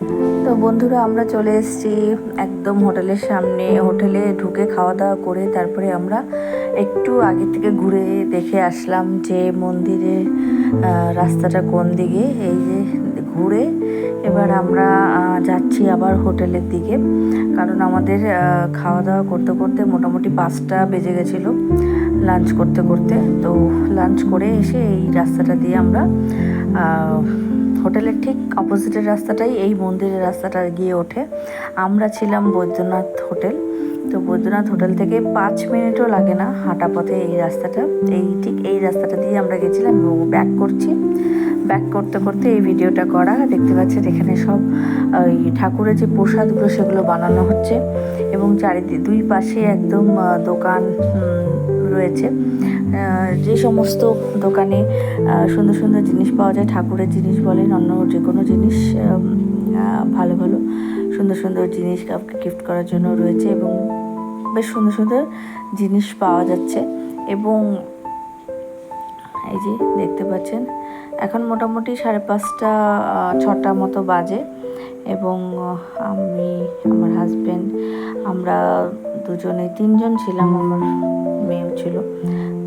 তো বন্ধুরা, আমরা চলে এসেছি একদম হোটেলের সামনে। হোটেলে ঢুকে খাওয়া দাওয়া করে তারপরে আমরা একটু আগে থেকে ঘুরে দেখে আসলাম যে মন্দিরের রাস্তাটা কোন দিকে। এই যে ঘুরে এবার আমরা যাচ্ছি আবার হোটেলের দিকে, কারণ আমাদের খাওয়া দাওয়া করতে করতে মোটামুটি 5টা বেজে গেছিলো লাঞ্চ করতে করতে। তো লাঞ্চ করে এসে এই রাস্তাটা দিয়ে আমরা হোটেলের ঠিক অপোজিটের রাস্তাটাই এই মন্দিরের রাস্তাটা গিয়ে ওঠে। আমরা ছিলাম বৈদ্যনাথ হোটেল। তো বৈদ্যনাথ হোটেল থেকে 5 মিনিটও লাগে না হাঁটা পথে এই রাস্তাটা। ঠিক এই রাস্তাটা দিয়ে আমরা গেছিলাম এবং ব্যাক করছি। ব্যাক করতে করতে এই ভিডিওটা করা। দেখতে পাচ্ছেন এখানে সব ওই ঠাকুরের যে প্রসাদগুলো সেগুলো বানানো হচ্ছে এবং দুই পাশে একদম দোকান রয়েছে। যে সমস্ত দোকানে সুন্দর সুন্দর জিনিস পাওয়া যায়, ঠাকুরের জিনিস বলেন অন্য যে কোনো জিনিস, ভালো ভালো সুন্দর সুন্দর জিনিস কাউকে গিফট করার জন্য রয়েছে এবং বেশ সুন্দর সুন্দর জিনিস পাওয়া যাচ্ছে। এবং এই যে দেখতে পাচ্ছেন এখন মোটামুটি 5:30 6টা মতো বাজে এবং আমি, আমার হাজব্যান্ড, আমরা দুজনে 3জন ছিলাম, আমার মেয়েও ছিল।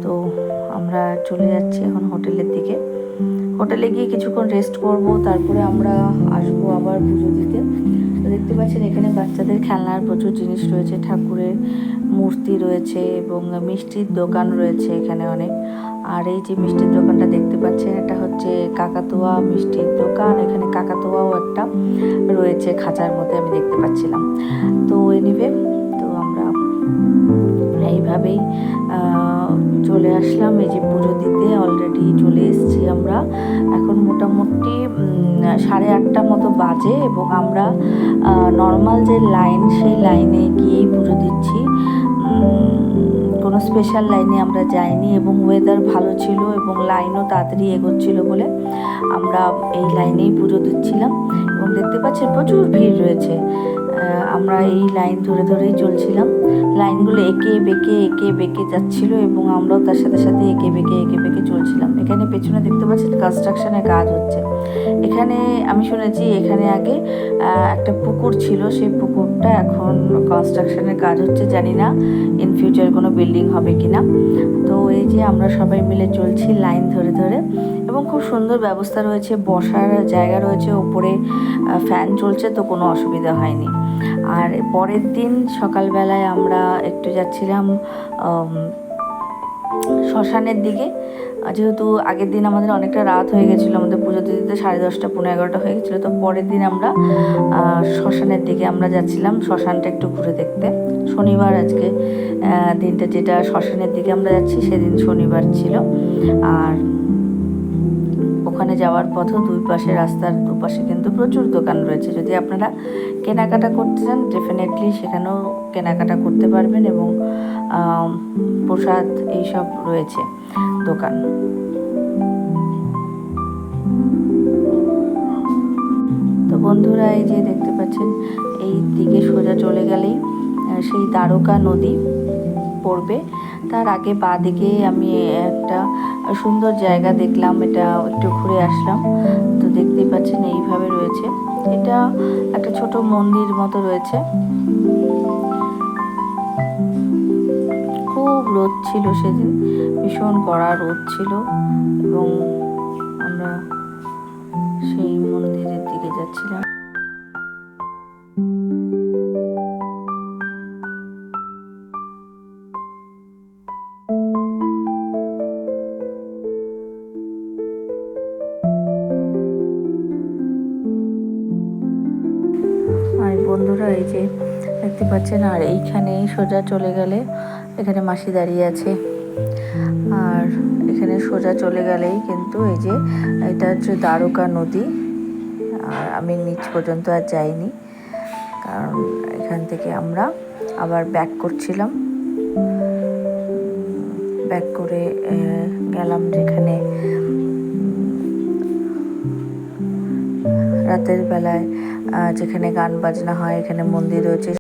তো আমরা চলে যাচ্ছি এখন হোটেলের দিকে। হোটেলে গিয়ে কিছুক্ষণ রেস্ট করব, তারপরে আমরা আসবো আবার পুজো দিতে। তো দেখতে পাচ্ছেন এখানে বাচ্চাদের খেলনার প্রচুর জিনিস রয়েছে, ঠাকুরের মূর্তি রয়েছে এবং মিষ্টির দোকান রয়েছে এখানে অনেক। আর এই যে মিষ্টির দোকানটা দেখতে পাচ্ছেন এটা হচ্ছে কাকাতুয়া মিষ্টির দোকান। এখানে কাকাতুয়াও একটা রয়েছে খাঁচার মধ্যে, আমি দেখতে পাচ্ছিলাম। তো এনিওয়ে, তো আমরা এইভাবেই চলে আসলাম এই যে পুজো দিতে। অলরেডি চলে এসেছি আমরা, এখন মোটামুটি 8:30 মতো বাজে এবং আমরা নর্মাল যে লাইন সেই লাইনে গিয়েই পুজো দিচ্ছি। কোনো স্পেশাল লাইনে আমরা যাইনি এবং ওয়েদার ভালো ছিল এবং লাইনও তাড়াতাড়ি এগোচ্ছিল বলে আমরা এই লাইনেই পুজো দিচ্ছিলাম। এবং দেখতে পাচ্ছেন প্রচুর ভিড় রয়েছে। আমরা এই লাইন ধরে ধরেই চলছিলাম। লাইনগুলো এঁকে বেঁকে যাচ্ছিল এবং আমরাও তার সাথে সাথে এঁকে বেঁকে চলছিলাম। এখানে পেছনে দেখতে পাচ্ছেন কনস্ট্রাকশনের কাজ হচ্ছে। এখানে আমি শুনেছি এখানে আগে একটা পুকুর ছিল, সেই পুকুরটা এখন কনস্ট্রাকশনের কাজ হচ্ছে। জানি না ইন ফিউচার কোনো বিল্ডিং হবে কিনা। তো এই যে আমরা সবাই মিলে চলছি লাইন ধরে ধরে এবং খুব সুন্দর ব্যবস্থা রয়েছে, বসার জায়গা রয়েছে, ওপরে ফ্যান চলছে, তো কোনো অসুবিধা হয়নি। আর পরের দিন সকালবেলায় আমরা একটু যাচ্ছিলাম শ্মশানের দিকে। যেহেতু আগের দিন আমাদের অনেকটা রাত হয়ে গেছিলো, আমাদের পুজো দিতে 10:30 পৌনে 11টা হয়ে গেছিলো। তো পরের দিন আমরা শ্মশানের দিকে আমরা যাচ্ছিলাম শ্মশানটা একটু ঘুরে দেখতে। শনিবার আজকে দিনটা, যেটা শ্মশানের দিকে আমরা যাচ্ছি সেদিন শনিবার ছিল। আর ওখানে যাওয়ার পথেও রাস্তার দুপাশে কিন্তু প্রচুর দোকান রয়েছে। যদি আপনারা কেনাকাটা করতে চান ডেফিনেটলি সেখানেও কেনাকাটা করতে পারবেন এবং প্রসাদ এইসব রয়েছে দোকান। তো বন্ধুরা, এই যে দেখতে পাচ্ছেন এই দিকে সোজা চলে গেলেই সেই দ্বারকা নদী পড়বে। তার আগে বাঁ দিকে আমি একটা সুন্দর জায়গা দেখলাম, এটা একটু ঘুরে আসলাম। তো দেখতেই পাচ্ছেন এইভাবে রয়েছে, এটা একটা ছোট মন্দির মতো রয়েছে। খুব রোদ ছিল সেদিন, ভীষণ কড়া রোদ ছিল এবং আমরা সেই মন্দিরের দিকে যাচ্ছিলাম। আর বন্ধুরা, এই যে দেখতে পাচ্ছেন, আর এইখানে সোজা চলে গেলে এখানে মাসি দাঁড়িয়ে আছে। আর এখানে সোজা চলে গেলেই কিন্তু এই যে এটা হচ্ছে দ্বারকা নদী। আর আমি নিচ পর্যন্ত আর যাইনি, কারণ এখান থেকে আমরা আবার ব্যাক করছিলাম। ব্যাক করে গেলাম যেখানে রাতের বেলায় যেখানে গান বাজনা হয়, এখানে মন্দির রয়েছে।